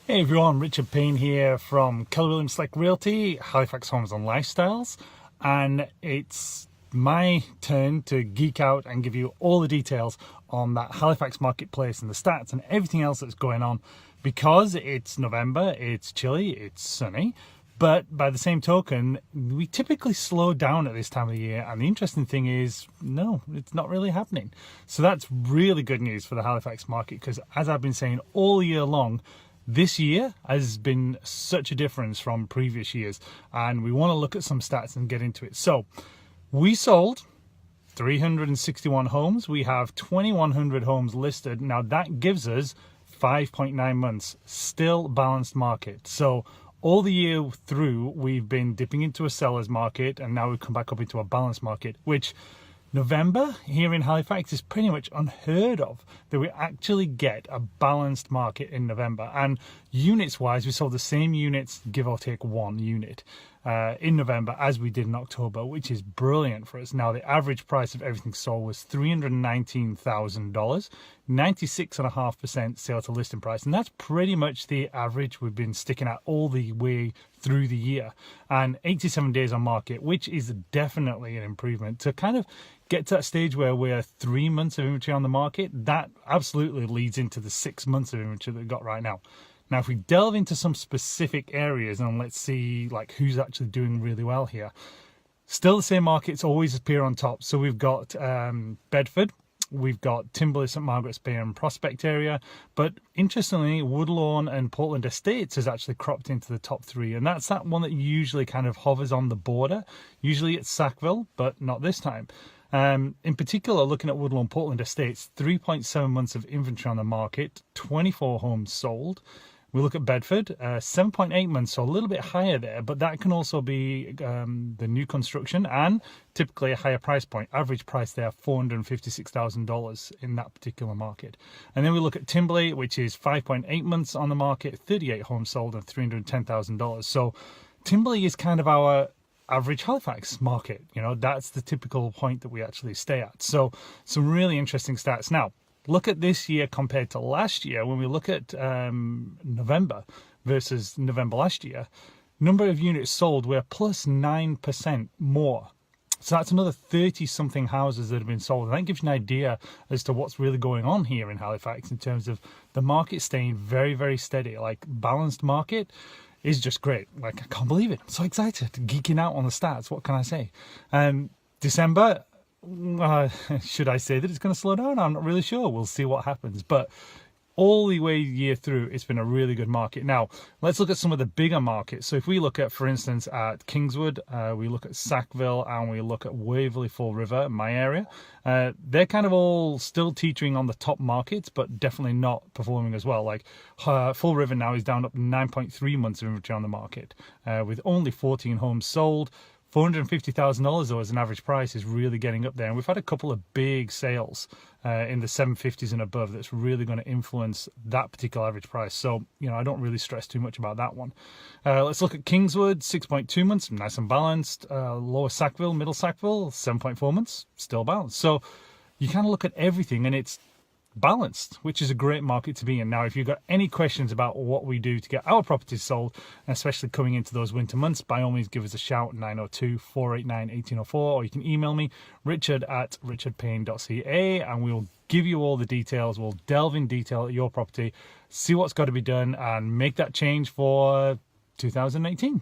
Hey everyone, Richard Payne here from Keller Williams Select Realty, Halifax Homes Lifestyles, and it's my turn to geek out and give you all the details on that Halifax marketplace and the stats and everything else that's going on, because it's November, it's chilly, it's sunny, but by the same token, we typically slow down at this time of the year, and the interesting thing is, no, it's not really happening. So that's really good news for the Halifax market, because as I've been saying all year long, this year has been such a difference from previous years, and we want to look at some stats and get into it. So we sold 361 homes. We have 2,100 homes listed. Now that gives us 5.9 months, still balanced market. So all the year through, we've been dipping into a seller's market, and now we've come back up into a balanced market, which November here in Halifax is pretty much unheard of, that we actually get a balanced market in November. And units wise, we sold the same units, give or take one unit, in November as we did in October, which is brilliant for us. Now the average price of everything sold was $319,000, 96.5% sale to listing price, and that's pretty much the average we've been sticking at all the way through the year. And 87 days on market, which is definitely an improvement. To kind of get to that stage where we're 3 months of inventory on the market, that absolutely leads into the 6 months of inventory that we've got right now. Now, if we delve into some specific areas and let's see like who's actually doing really well here, still the same markets always appear on top. So we've got Bedford, we've got Timberley, St Margaret's Bay and Prospect area, but interestingly, Woodlawn and Portland Estates has actually cropped into the top three, and that's that one that usually kind of hovers on the border. Usually it's Sackville, but not this time. In particular, looking at Woodlawn Portland Estates, 3.7 months of inventory on the market, 24 homes sold. We look at Bedford, 7.8 months, so a little bit higher there, but that can also be the new construction and typically a higher price point. Average price there, $456,000 in that particular market. And then we look at Timberley, which is 5.8 months on the market, 38 homes sold and $310,000. So Timberley is kind of our average Halifax market. You know, that's the typical point that we actually stay at. So some really interesting stats. Now, look at this year compared to last year. When we look at November versus November last year, number of units sold were plus 9% more. So that's another 30-something houses that have been sold. And that gives you an idea as to what's really going on here in Halifax in terms of the market staying very, very steady. Like, balanced market is just great. Like, I can't believe it. I'm so excited. Geeking out on the stats. What can I say? December, should I say that it's going to slow down? I'm not really sure. We'll see what happens. But all the way year through, it's been a really good market. Now, let's look at some of the bigger markets. So if we look at, for instance, at Kingswood, we look at Sackville, and we look at Waverley, Fall River, my area, they're kind of all still teetering on the top markets, but definitely not performing as well. Like Fall River now is down up 9.3 months of inventory on the market, with only 14 homes sold. $450,000 though as an average price is really getting up there, and we've had a couple of big sales in the 750s and above that's really going to influence that particular average price. So, you know, I don't really stress too much about that one. Let's look at Kingswood, 6.2 months, nice and balanced. Lower Sackville, Middle Sackville, 7.4 months, still balanced. So you kind of look at everything and it's balanced, which is a great market to be in. Now, if you've got any questions about what we do to get our properties sold, especially coming into those winter months, by all means give us a shout, 902-489-1804, or you can email me, richard@richardpayne.ca, and we'll give you all the details. We'll delve in detail at your property, see what's got to be done, and make that change for 2018.